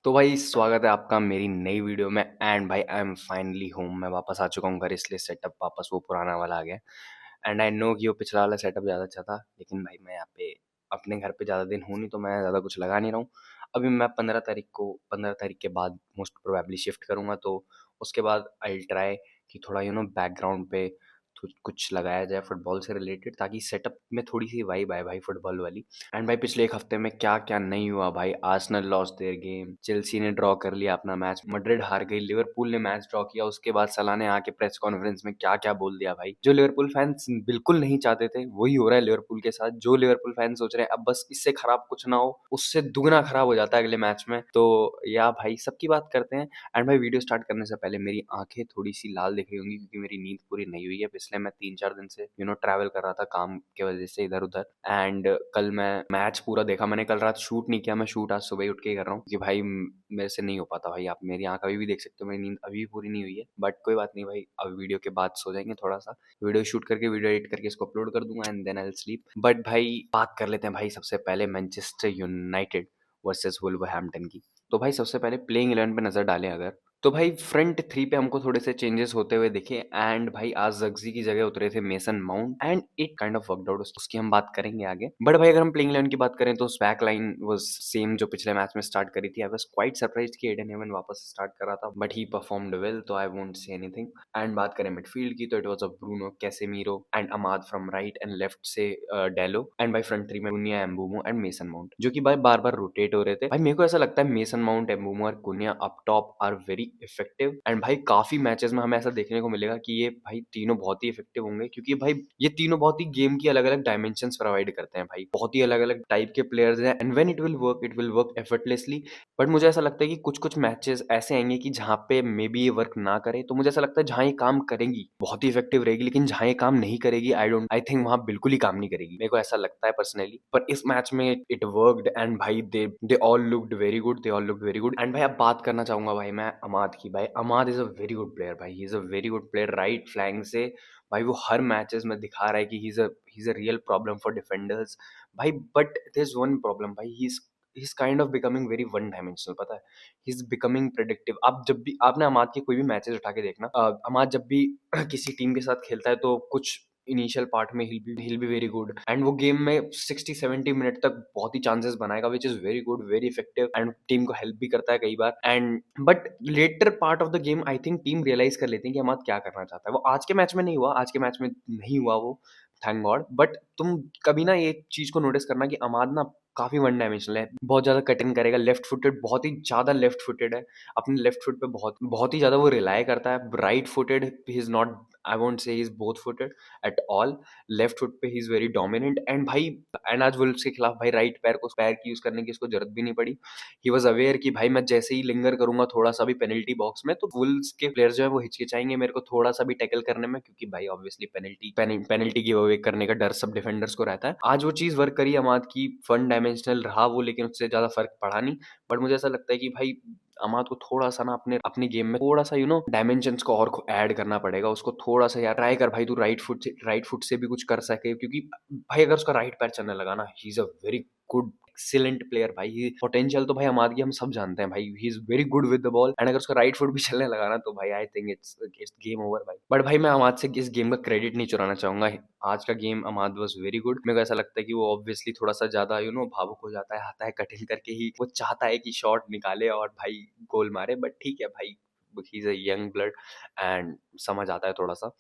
तो भाई स्वागत है आपका मेरी नई वीडियो में एंड भाई आई एम फाइनली होम। मैं वापस आ चुका हूँ घर, इसलिए सेटअप वापस वो पुराना वाला आ गया। एंड आई नो कि वो पिछला वाला सेटअप ज़्यादा अच्छा था, लेकिन भाई मैं यहाँ पे अपने घर पे ज़्यादा दिन हूँ नहीं, तो मैं ज़्यादा कुछ लगा नहीं रहा हूँ। अभी मैं 15 तारीख के बाद मोस्ट प्रोबेबली शिफ्ट करूँगा, तो उसके बाद आई ट्राई कि थोड़ा बैकग्राउंड पे कुछ लगाया जाए फुटबॉल से रिलेटेड, ताकि सेटअप में थोड़ी सी वाइब आए भाई फुटबॉल वाली। एंड भाई पिछले एक हफ्ते में क्या क्या नहीं हुआ भाई। Arsenal lost their game, Chelsea ने ड्रॉ कर लिया अपना मैच, मैड्रिड हार गई, लिवरपूल ने मैच ड्रॉ किया, उसके बाद सलाह ने आके प्रेस कॉन्फ्रेंस में क्या क्या बोल दिया भाई। जो लिवरपूल फैंस बिल्कुल नहीं चाहते थे वही हो रहा है लिवरपूल के साथ। जो लिवरपूल फैंस सोच रहे हैं अब बस इससे खराब कुछ ना हो, उससे दुगना खराब हो जाता है अगले मैच में। तो या भाई सबकी बात करते हैं। एंड भाई वीडियो स्टार्ट करने से पहले मेरी आंखें थोड़ी सी लाल दिख रही होंगी, क्योंकि मेरी नींद पूरी नहीं हुई है। पिछले मैं 3-4 दिन से ट्रैवल कर रहा था काम की वजह से इधर उधर। एंड कल मैं मैच पूरा देखा मैंने, कल रात शूट नहीं किया। मैं शूट आज सुबह ही उठ के ही कर रहा हूँ, क्योंकि भाई मेरे से नहीं हो पाता भाई। आप मेरी आंख अभी भी देख सकते हो, मेरी नींद अभी भी पूरी नहीं हुई है, बट कोई बात नहीं भाई। अब वीडियो के बाद सो जाएंगे थोड़ा सा, वीडियो शूट करके वीडियो एडिट करके इसको अपलोड कर दूंगा and then I will sleep. But भाई बात कर लेते हैं भाई सबसे पहले मैनचेस्टर यूनाइटेड वर्सेस वुल्वरहैम्पटन की। तो भाई सबसे पहले प्लेइंग 11 पे नजर डालें अगर, तो भाई फ्रंट थ्री पे हमको थोड़े से चेंजेस होते हुए दिखे। एंड भाई आज जग्जी की जगह उतरे थे mason mount, and it kind of worked out. उसकी हम बात करेंगे आगे। बट भाई अगर हम प्लेइंग 11 की बात करें तो बैक लाइन वाज सेम जो पिछले मैच में स्टार्ट करी थी। आई वाज क्वाइट सरप्राइज्ड कि एडन हेवन वापस स्टार्ट कर रहा था, बट ही परफॉर्मड वेल, तो I won't say anything. And बात करें मिडफील्ड की, तो it was a Bruno, Casemiro and Amad from right, and left से डेलो। एंड भाई फ्रंट थ्री में Cunha, Mbeumo and Mason Mount, जो कि भाई बार बार रोटेट हो रहे थे। भाई मेरे को ऐसा लगता है मेसन माउंट, एम्बूमो और Cunha up top are very effective. And भाई काफी मैचेस में हमें ऐसा देखने को मिलेगा कि ये भाई तीनों बहुत ही इफेक्टिव होंगे, क्योंकि भाई ये तीनों बहुत ही गेम की अलग अलग डायमेंशंस प्रोवाइड करते हैं भाई। बहुत ही अलग अलग टाइप के प्लेयर्स हैं, and when it will work effortlessly. But मुझे ऐसा लगता है कि कुछ कुछ मैचेस ऐसे आएंगे कि जहाँ पे मे बी ये वर्क ना करे। तो मुझे ऐसा लगता है जहाँ ये काम करेंगी बहुत ही इफेक्टिव रहेगी, लेकिन जहाँ ये काम नहीं करेगी आई थिंक वहां बिल्कुल ही काम नहीं करेगी। मेरे को ऐसा लगता है पर्सनली। पर इस मैच में इट वर्कड, एंड भाई they all looked very good, they all looked very good. And भाई अब बात करना चाहूंगा भाई मैं अमाद की। भाई Amad is a very good player भाई, he is a very good player right flank से। भाई वो हर मैचेस में दिखा रहा है कि he is a real problem for defenders भाई। But there is one problem भाई, he is kind of becoming very one dimensional, पता है। He is becoming predictive. आप जब भी आपने अमाद के कोई भी मैचेस उठा के देखना, अमाद जब भी किसी टीम के साथ खेलता है तो कुछ इनिशियल पार्ट में he'll be very good, and वो गेम में 60-70 मिनट तक बहुत ही चांसेस बनाएगा, which is very good, very effective, and team को हेल्प भी करता है कई बार। And but later part of the game I think team realise कर लेती है कि अमाद क्या करना चाहता है। वो आज के मैच में नहीं हुआ, आज के मैच में नहीं हुआ वो, थैंक गॉड। बट तुम कभी ना ये चीज को नोटिस करना कि अमाद ना काफी वन डायमेंशनल है, बहुत ज्यादा कटिंग करेगा, लेफ्ट फुटेड, बहुत ही ज्यादा लेफ्ट फुटेड है। अपने लेफ्ट फुट पे बहुत बहुत ही ज्यादा वो रिलाई करता है। Right footed he is not, I won't say he is both footed at all. Left foot पे he is very dominant. And भाई एंड आज वुल्व्स के खिलाफ भाई राइट पैर की यूज करने की इसको जरूरत भी नहीं पड़ी। ही वॉज अवेयर कि भाई मैं जैसे ही लिंगर करूंगा थोड़ा सा भी पेनल्टी बॉक्स में, तो वुल्व्स के प्लेयर जो है वो हिचकिचाएंगे मेरे को थोड़ा सा भी टैकल करने में, क्योंकि भाई ऑब्वियसली पेनल्टी गिव अवे करने का डर सब डिफेंडर्स को रहता है। आज वो चीज वर्क करी अमाद की, फन डायमेंशनल रहा वो, लेकिन उससे ज्यादा फर्क पड़ा नहीं। बट मुझे ऐसा लगता है कि भाई अमाद को थोड़ा सा ना अपने गेम में थोड़ा सा डायमेंशंस को और ऐड करना पड़ेगा उसको। थोड़ा सा यार ट्राई कर भाई, तू राइट फुट से भी कुछ कर सके, क्योंकि भाई अगर उसका राइट पैर चलने लगा ना, he is a very good excellent player भाई। पोटेंशियल तो भाई अमाद की हम सब जानते हैं भाई, he is very good with the ball. And अगर उसका राइट फुट भी चलने लगा ना, तो भाई I think it's game over भाई। बट भाई मैं अमाद से इस गेम का क्रेडिट नहीं चुराना चाहूंगा। आज का गेम अमाद वाज वेरी गुड। मेरे को ऐसा लगता है कि वो ऑब्वियसली थोड़ा सा ज्यादा भावुक हो जाता है, आता है कटिंग करके ही, वो चाहता है कि शॉट निकाले और भाई गोल मारे। बट ठीक है भाई, he is a young blood, and समझ आता है थोड़ा सा।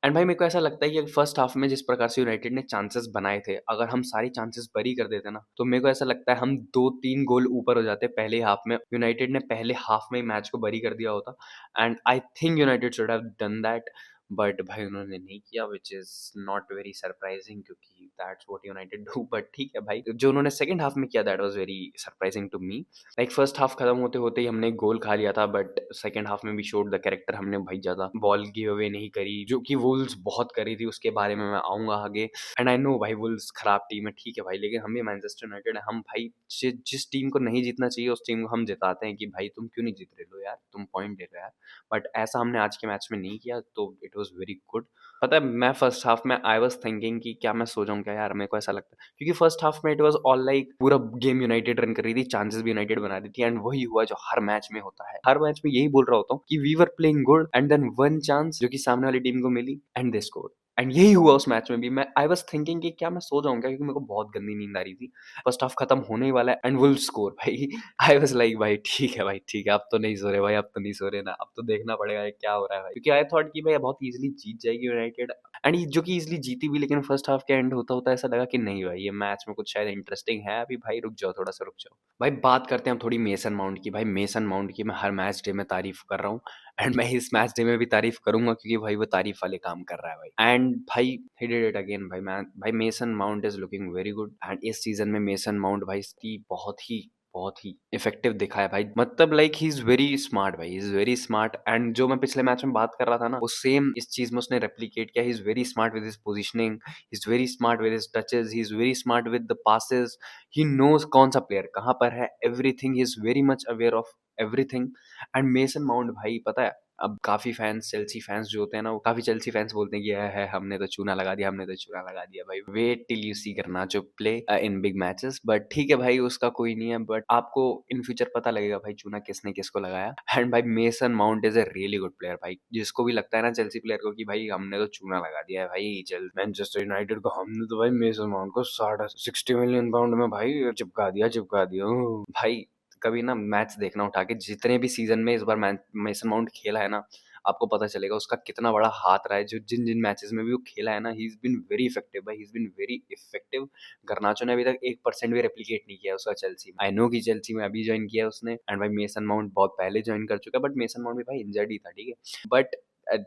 एंड भाई मेरे को ऐसा लगता है कि फर्स्ट हाफ में जिस प्रकार से यूनाइटेड ने चांसेस बनाए थे, अगर हम सारी चांसेस बरी कर देते ना, तो मेरे को ऐसा लगता है हम 2-3 गोल ऊपर हो जाते पहले हाफ में। यूनाइटेड ने पहले हाफ में ही मैच को बरी कर दिया होता, and I think United should have done that. But भाई उन्होंने नहीं किया, which is not very surprising, क्योंकि that's what United do. But ठीक है भाई, जो उन्होंने सेकंड हाफ में किया that was very surprising to me. Like first half खत्म होते होते ही हमने गोल खा लिया था, बट सेकंड हाफ में भी शोड द कैरेक्टर। हमने भाई ज्यादा बॉल गिव अवे नहीं करी, जो कि वुल्स बहुत करी थी, उसके बारे में मैं आऊंगा आगे। एंड आई नो भाई वुल्स खराब टीम है, ठीक है भाई, लेकिन हम भी मैनचेस्टर यूनाइटेड है। हम भाई जिस टीम को नहीं जीतना चाहिए उस टीम को हम जिताते हैं कि भाई तुम क्यों नहीं जीत रहे हो यार, तुम पॉइंट दे रहे हो यार। बट ऐसा हमने आज के मैच में नहीं किया, तो इट वाज़ वेरी गुड। पता है मैं फर्स्ट हाफ में आई वाज़ थिंकिंग कि क्या मैं सो जाऊँ क्या यार? मेरे को ऐसा लगता है क्योंकि फर्स्ट हाफ में इट वाज़ ऑल लाइक पूरा गेम यूनाइटेड रन कर रही थी, चांसेस भी यूनाइटेड बना रही थी एंड वही हुआ जो हर मैच में होता है। हर मैच में यही बोल रहा होता हूँ कि we were playing good and then one chance जो कि सामने वाली टीम को मिली एंड दे स्कोर्ड एंड यही हुआ उस मैच में भी। मैं आई वाज़ थिंकिंग कि क्या मैं सो जाऊँ क्या? क्योंकि मेरे को बहुत गंदी नींद आ रही थी। फर्स्ट हाफ खत्म होने ही वाला है एंड विल स्कोर भाई। आई वाज़ लाइक भाई ठीक है भाई, ठीक है, अब तो नहीं सो रहे भाई, अब तो नहीं सो रहे ना, अब तो देखना पड़ेगा ये क्या हो रहा है भाई। क्योंकि आई थॉट कि भाई बहुत ईज़िली जीत जाएगी यूनाइटेड एंड ये जो कि ईज़िली जीती भी, लेकिन फर्स्ट हाफ के एंड होता-होता ऐसा लगा कि नहीं भाई ये मैच में कुछ शायद इंटरेस्टिंग है अभी भाई, रुक जाओ थोड़ा-सा रुक जाओ। भाई बात करते हैं हम थोड़ी मेसन माउंट की। भाई मेसन माउंट की मैं हर मैच डे में तारीफ़ कर रहा हूँ एंड मैं इस मैच डे में भी तारीफ़ करूँगा क्योंकि भाई वो तारीफ़ वाले काम कर रहा है भाई। एंड भाई ही डिड इट अगेन भाई। मैं भाई Mason Mount is looking very good and इस सीज़न में मेसन माउंट भाई इसकी बहुत ही इफेक्टिव दिखा है भाई। मतलब like he is very smart भाई, he is very smart and जो मैं पिछले मैच में बात कर रहा था ना, वो सेम इस चीज़ में उसने रेप्लिकेट किया। ही is very smart with his positioning, he is very smart with his touches, he is very smart with the passes. He knows कौन सा प्लेयर कहाँ पर है, everything. He is very much aware of everything and Mason Mount भाई पता है अब काफ़ी फैन्स, चेल्सी फैन्स जो होते हैं ना, वो काफ़ी चेल्सी फैन्स बोलते हैं कि है हमने तो चूना लगा दिया, हमने तो चूना लगा दिया भाई। Wait till you see Garnacho play in big matches. But ठीक है भाई उसका कोई नहीं है, बट आपको इन फ्यूचर पता लगेगा भाई चूना किसने किसको लगाया। एंड भाई Mason Mount is a really good player भाई। जिसको भी लगता है ना चेल्सी प्लेयर को कि भाई हमने तो चूना लगा दिया है भाई चल मैनचेस्टर यूनाइटेड को, हमने तो भाई मेसन माउंट को 60 मिलियन पाउंड में भाई चिपका दिया भाई। कभी ना मैच देखना उठा के, जितने भी सीजन में इस बार मेसन माउंट खेला है ना, आपको पता चलेगा उसका कितना बड़ा हाथ रहा है। जो जिन जिन मैचेस में भी वो खेला है ना, he is been very effective भाई, he is been very effective. Garnacho ने अभी तक 1% भी रेप्लिकेट नहीं किया उसका चेल्सी में। आई नो कि चेल्सी में अभी ज्वाइन किया है उसने एंड भाई मेसन माउंट बहुत पहले ज्वाइन कर चुका है, बट मेसन माउंट भी भाई इंजर्ड ही था, ठीक है। बट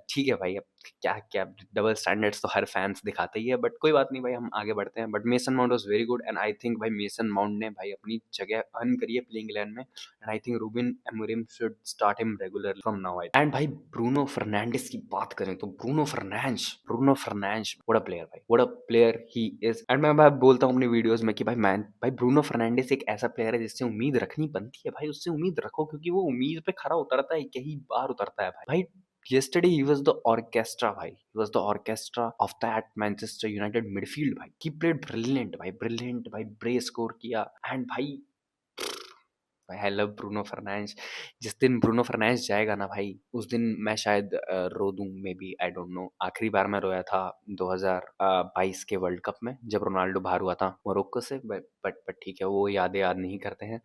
ठीक है भाई, अब क्या क्या डबल स्टैंडर्ड्स तो हर फैंस दिखाते ही है, बट कोई बात नहीं भाई, हम आगे बढ़ते हैं। But mason mount was very good and I think भाई मेसन माउंट ने भाई अपनी जगह अर्न करी है प्लेइंग 11 में and I think Ruben Amorim should start him regular from now on. And भाई ब्रूनो फर्नांडिस की बात करें तो Bruno Fernandes what a player भाई, what a player he is. And मैं बोलता हूँ अपनी वीडियोस में कि भाई ब्रूनो फर्नांडिस एक ऐसा प्लेयर है जिससे उम्मीद रखनी बनती है भाई, उससे उम्मीद रखो क्योंकि वो उम्मीद पे खरा उतरता है, कई बार उतरता है भाई। Yesterday he was the orchestra bhai. He was the orchestra of that Manchester United midfield bhai. He played brilliant bhai. Brace score किया and भाई आई लव ब्रूनो फर्नांडिस। जिस दिन ब्रूनो फर्नांडिस जाएगा ना भाई, उस दिन मैं शायद रो दूं, may be, I don't no. आखिरी बार मैं रोया था 2022 के वर्ल्ड कप में जब रोनाल्डो बाहर हुआ था मोरक्को से। बट ठीक है, वो यादें याद नहीं करते हैं,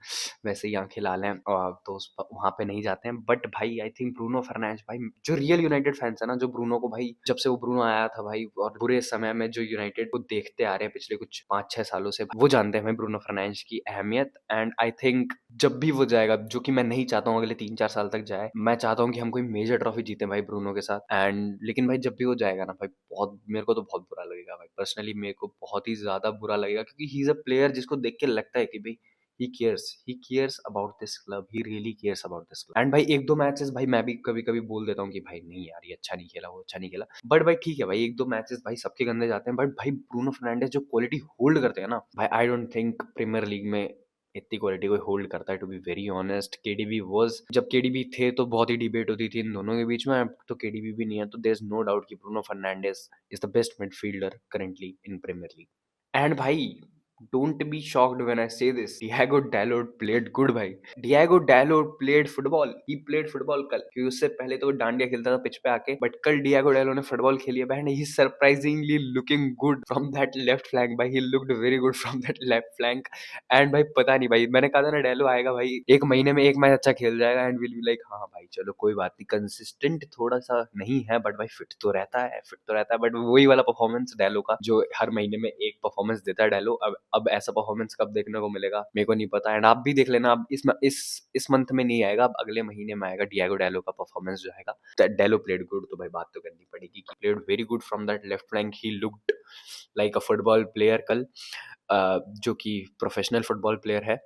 वैसे ही आंखें लाल हैं और तो वहां पे नहीं जाते हैं। बट भाई आई थिंक ब्रूनो फर्नांडिस भाई, जो रियल यूनाइटेड फैंस है ना, जो ब्रूनो को भाई जब से वो ब्रूनो आया था भाई और बुरे समय में जो यूनाइटेड को देखते आ रहे हैं पिछले कुछ 5-6 सालों से, वो जानते हैं भाई ब्रूनो फर्नांडिस की अहमियत। एंड आई थिंक जब भी वो जाएगा, जो कि मैं नहीं चाहता हूँ अगले 3-4 साल तक जाए, मैं चाहता हूँ कि हम कोई मेजर ट्रॉफी जीते भाई ब्रूनो के साथ। एंड लेकिन भाई जब भी वो जाएगा ना भाई, बहुत मेरे को तो बहुत बुरा लगेगा भाई, पर्सनली मेरे को बहुत ही ज्यादा बुरा लगेगा क्योंकि ही इज अ प्लेयर जिसको देख के लगता है कि भाई he cares about this club, he really cares about this club. And भाई एक दो मैचेस भाई मैं भी कभी कभी बोल देता हूँ कि भाई नहीं यार ये अच्छा नहीं खेला, वो अच्छा नहीं खेला, बट भाई ठीक है भाई, एक दो मैचेस भाई सबके गंदे जाते हैं, बट भाई ब्रूनो फर्नांडिस जो क्वालिटी होल्ड करते हैं ना भाई, I don't think Premier League में इतनी क्वालिटी कोई होल्ड करता है, to be very honest. KDB was, जब केडीबी थे तो बहुत ही डिबेट होती थी इन दोनों के बीच में, अब तो केडीबी भी नहीं है, तो देयर इज नो डाउट कि Bruno Fernandes is the best midfielder currently in Premier League. And भाई don't be shocked when I say this, Diogo Dalot played good भाई। Diogo Dalot played football, he played football कल, क्योंकि उससे पहले तो वो डांडिया खेलता था पिच पे आके, बट कल डिएगो डैलो ने फुटबॉल खेली है and he surprisingly looking good from that left flank भाई, he looked very good from that left flank. And भाई पता नहीं भाई, मैंने कहा था ना डैलो आएगा भाई, एक महीने में एक मैच अच्छा खेल जाएगा एंड विल बी लाइक हाँ भाई चलो कोई बात नहीं, कंसिस्टेंट थोड़ा सा नहीं है बट भाई फिट तो रहता है, बट वही वाला परफॉर्मेंस डैलो का जो हर महीने में एक परफॉर्मेंस देता है डैलो। अब ऐसा परफॉर्मेंस कब देखने को मिलेगा मेरे को नहीं पता, एंड आप भी देख लेना, अब इस मंथ में नहीं आएगा, अब अगले महीने में आएगा डिएगो डैलो का परफॉर्मेंस जो आएगा। डैलो प्लेड गुड, तो भाई बात तो करनी पड़ेगी कि played very good from that left flank, he looked like a football player कल, जो कि प्रोफेशनल फुटबॉल प्लेयर है।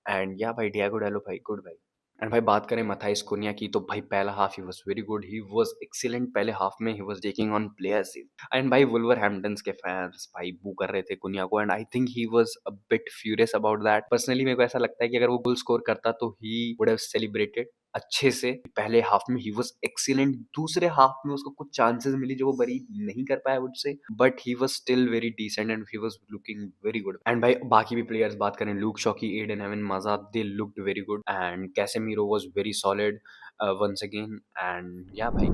एंड या भाई डिएगो डैलो भाई गुड भाई। एंड भाई बात करें मथाइस कुनिया की, तो भाई पहला half he was very good, he was excellent पहले हाफ में, he was taking on players. And भाई वुल्वरहैम्पटन्स के फैंस भाई बू कर रहे थे कुनिया को, and I think he was a bit furious about that. Personally मेरे को ऐसा लगता है कि अगर वो गोल स्कोर करता तो ही वुड हैव सेलिब्रेटेड, अच्छे से। पहले हाफ में ही वाज़ एक्सीलेंट, दूसरे हाफ में उसको कुछ चांसेस मिली जो वो बरी नहीं कर पाया मुझसे, but he was still very decent and he was looking very good. And भाई बाकी भी प्लेयर्स बात करें, लूक शॉकी, एडन हेवन, माज़ा, they looked very good and Casemiro was very solid once again and yeah भाई।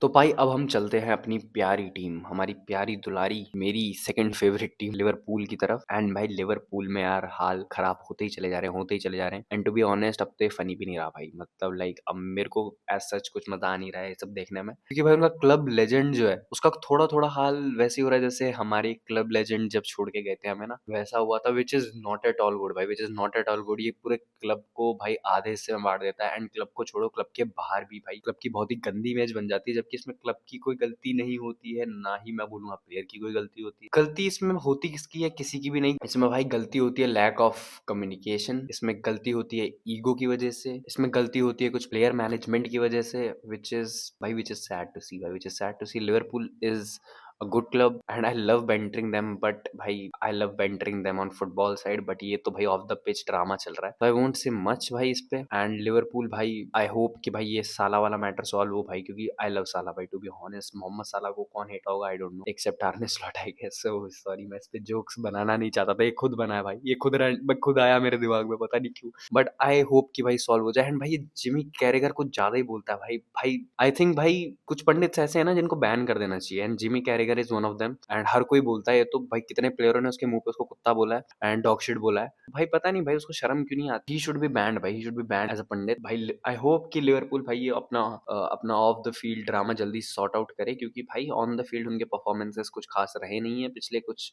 तो भाई अब हम चलते हैं अपनी प्यारी टीम, हमारी प्यारी दुलारी, मेरी सेकंड फेवरेट टीम लिवरपूल की तरफ। एंड भाई लिवरपूल में यार हाल खराब होते ही चले जा रहे हैं, होते ही चले जा रहे हैं। एंड टू बी ऑनेस्ट अब तो ये फनी भी नहीं रहा भाई, मतलब लाइक अब मेरे को एज सच कुछ मजा आ नहीं रहा है ये सब देखने में, क्योंकि भाई उनका क्लब लेजेंड जो है उसका थोड़ा थोड़ा हाल वैसे ही हो रहा है जैसे हमारे क्लब लेजेंड जब छोड़ के गए थे हमें ना, वैसा हुआ था, which is not at all good भाई, which is not at all good. ये पूरे क्लब को भाई आधे हिस्से में बांट देता है, एंड क्लब को छोड़ो, क्लब के बाहर भी भाई क्लब की बहुत ही गंदी इमेज बन जाती है, जबकि इसमें क्लब की कोई गलती नहीं होती है, ना ही मैं बोलूंगा प्लेयर की कोई गलती होती है। गलती इसमें होती किसकी है? किसी की भी नहीं। इसमें भाई गलती होती है लैक ऑफ कम्युनिकेशन, इसमें गलती होती है ईगो की वजह से, इसमें गलती होती है कुछ प्लेयर मैनेजमेंट की वजह से, विच इज भाई which is sad to see भाई, which is sad to see. Liverpool is a good club and I love bantering them, but भाई I love bantering them on football side, but ये तो भाई of the pitch drama चल रहा है, तो I won't say much भाई इस पे। एंड लिवरपूल भाई I hope कि भाई ये साला वाला मैटर सॉल्व हो भाई, क्योंकि I love साला भाई, टू बी ऑनेस्ट। मोहम्मद साला को कौन हेट होगा I don't know, except Arne Slot I guess. So sorry, मैं इस पे जोक्स बनाना नहीं चाहता था, ये खुद बनाया भाई, ये खुद आया मेरे दिमाग में, पता नहीं क्यों, बट आई होप कि भाई सॉल्व हो जाए। एंड भाई ये जिमी कैरेगर कुछ ज्यादा ही बोलता है भाई, भाई आई थिंक भाई कुछ पंडित ऐसे हैं ना जिनको बैन कर देना चाहिए, and Jimmy Carragher is one of them. And हर कोई बोलता है ये तो, भाई कितने प्लेयरों ने उसके मुंह पे उसको कुत्ता बोला है एंड डॉग शिट बोला है, भाई पता नहीं भाई उसको शर्म क्यों नहीं आती। ही शुड बी बैंड भाई, he should be banned as a pundit भाई। आई होप कि लिवरपूल भाई ये अपना ऑफ द फील्ड ड्रामा जल्दी सॉर्ट आउट करे, क्योंकि भाई ऑन द फील्ड उनके परफॉर्मेंसेस कुछ खास रहे नहीं है पिछले कुछ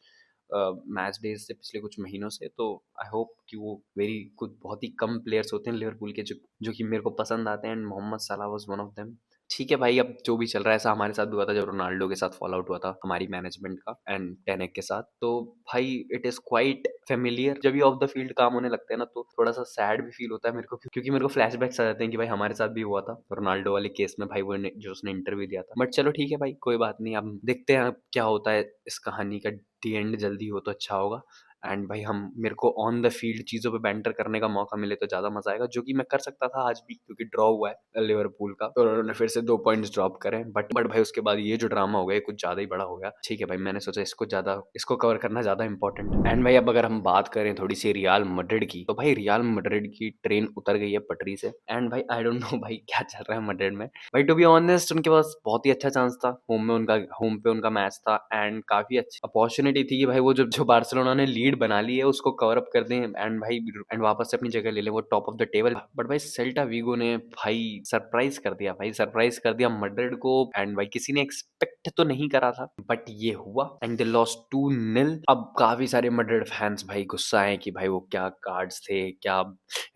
मैच डेज से, पिछले कुछ महीनों से। तो आई होप कि वो वेरी कुछ बहुत ही कम प्लेयर्स होते हैं लिवरपूल के जो कि मेरे को पसंद आते हैं, एंड मोहम्मद सलाह वाज वन ऑफ देम। ठीक है भाई, अब जो भी चल रहा है ऐसा हमारे साथ भी हुआ था जब रोनाल्डो के साथ फॉल आउट हुआ था हमारी मैनेजमेंट का एंड टेनेक के साथ, तो भाई इट इज क्वाइट फेमिलियर। जब ये ऑफ द फील्ड काम होने लगते हैं ना तो थोड़ा सा सैड भी फील होता है मेरे को, क्योंकि मेरे को फ्लैशबैक्स आ जाते हैं कि भाई हमारे साथ भी हुआ था रोनाल्डो वाले केस में भाई, वो जो उसने इंटरव्यू दिया था। बट चलो ठीक है भाई, कोई बात नहीं, अब देखते हैं अब क्या होता है इस कहानी का, दी एंड जल्दी हो तो अच्छा होगा। एंड भाई हम मेरे को ऑन द फील्ड चीज़ों पे बैंटर करने का मौका मिले तो ज़्यादा मजा आएगा, जो कि मैं कर सकता था आज भी, क्योंकि ड्रॉ हुआ है लिवरपूल का, तो उन्होंने फिर से 2 पॉइंट्स ड्रॉप करे। बट भाई उसके बाद ये जो ड्रामा हो गया ये कुछ ज़्यादा ही बड़ा हो गया। ठीक है भाई, मैंने सोचा इसको कवर करना ज़्यादा इंपॉर्टेंट है। एंड भाई अब अगर हम बात करें थोड़ी सी रियाल मैड्रिड की, तो भाई रियाल मैड्रिड की ट्रेन उतर गई है पटरी से। एंड भाई आई डोंट नो भाई क्या चल रहा है मैड्रिड में भाई, टू बी ऑनेस्ट उनके पास बहुत ही अच्छा चांस था, होम पे उनका मैच था एंड काफी अच्छी अपॉर्चुनिटी थी कि भाई वो जो बार्सिलोना ने लीड बना ली है उसको कवर अप कर दें एंड भाई एंड वापस से अपनी जगह ले लें, वो top of the table. But भाई सेल्टा वीगो ने भाई सरप्राइज कर दिया भाई, सरप्राइज कर दिया मैड्रिड को, एंड भाई किसी ने एक्सपेक्ट तो नहीं करा था बट ये हुआ एंड दे लॉस्ट 2-0। अब काफी सारे मैड्रिड फैंस भाई गुस्सा है कि भाई वो क्या कार्ड्स थे, क्या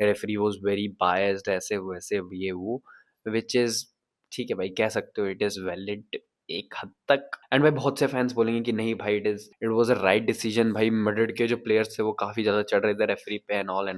रेफरी वाज वेरी बायस्ड, ऐसे वैसे ये वो, विच इज ठीक है भाई, कह सकते हो इट इज वैलिड एक हद तक। एंड भाई बहुत से फैंस बोलेंगे कि नहीं भाई it was a right decision, भाई मैड्रिड के जो प्लेयर्स थे वो काफी ज्यादा चढ़ रहे थे रेफरी पे एंड ऑल,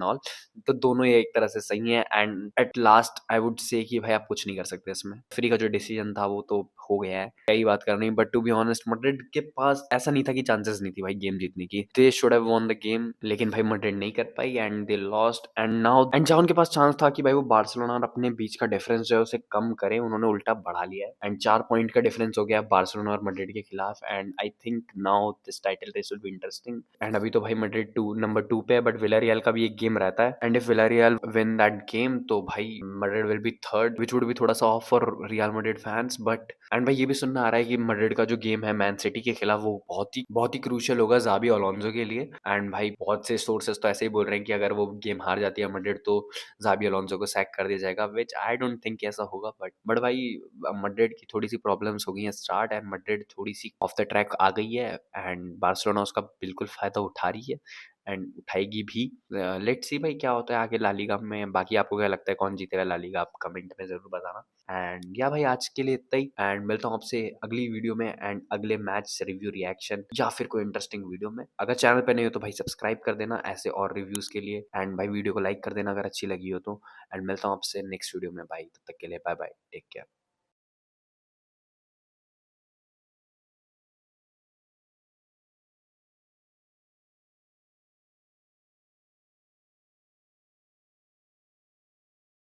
तो दोनों ही एक तरह से सही है। And at last I would say कि भाई आप कुछ नहीं कर सकते इसमें, रेफरी का जो डिसीजन था वो तो हो गया है, क्या ही बात करनी। But to be honest Madrid के पास ऐसा नहीं था कि चांसेस नहीं थी भाई गेम जीतने की, they should have won the game, लेकिन भाई मैड्रिड नहीं कर पाई एंड दे लॉस्ट। एंड जहाँ उनके पास चांस था कि भाई वो बार्सिलोना और अपने बीच का डिफरेंस जो है उसे कम करें, उन्होंने उल्टा बढ़ा लिया है एंड 4 पॉइंट का डिफरेंस हो गया बार्सिलोना और मैड्रिड के खिलाफ। And I think now this title race will be interesting. And अभी तो भाई मैड्रिड नंबर 2 पे है, बट विलारियल का भी एक गेम रहता है and if Villarreal win that game तो भाई Madrid will be third, which would be थोड़ा सा of for real Madrid fans. But and भाई ये भी सुनना आ रहा है कि मैड्रिड का जो गेम है मैन सिटी के खिलाफ वो बहुत ही क्रूशियल होगा जाबी अलोंसो के लिए। एंड भाई बहुत से सोर्सेस तो ऐसे ही बोल रहे हैं कि अगर वो गेम हार जाती है मैड्रिड तो जाबी अलोंसो को सैक कर दिया जाएगा, विच आई डोंट थिंक ऐसा होगा। बट भाई मैड्रिड की थोड़ी सी प्रॉब्लम्स हो गई हैं स्टार्ट, एंड मैड्रिड थोड़ी सी ऑफ द ट्रैक आ गई है एंड बार्सिलोना उसका बिल्कुल फायदा उठा रही है एंड उठाएगी भी। लेट्स सी भाई क्या होता है आगे ला लीगा में। बाकी आपको क्या लगता है कौन जीतेगा ला लीगा, आप कमेंट में जरूर बताना। एंड या भाई आज के लिए इतना ही, एंड मिलता हूँ आपसे अगली वीडियो में एंड अगले मैच रिव्यू रिएक्शन या फिर कोई इंटरेस्टिंग वीडियो में। अगर चैनल पे नहीं हो तो भाई सब्सक्राइब कर देना ऐसे और रिव्यूज के लिए, एंड भाई वीडियो को लाइक कर देना अगर अच्छी लगी हो तो। एंड मिलता हूँ आपसे नेक्स्ट वीडियो में भाई, तब तक के लिए बाय बाय, टेक केयर।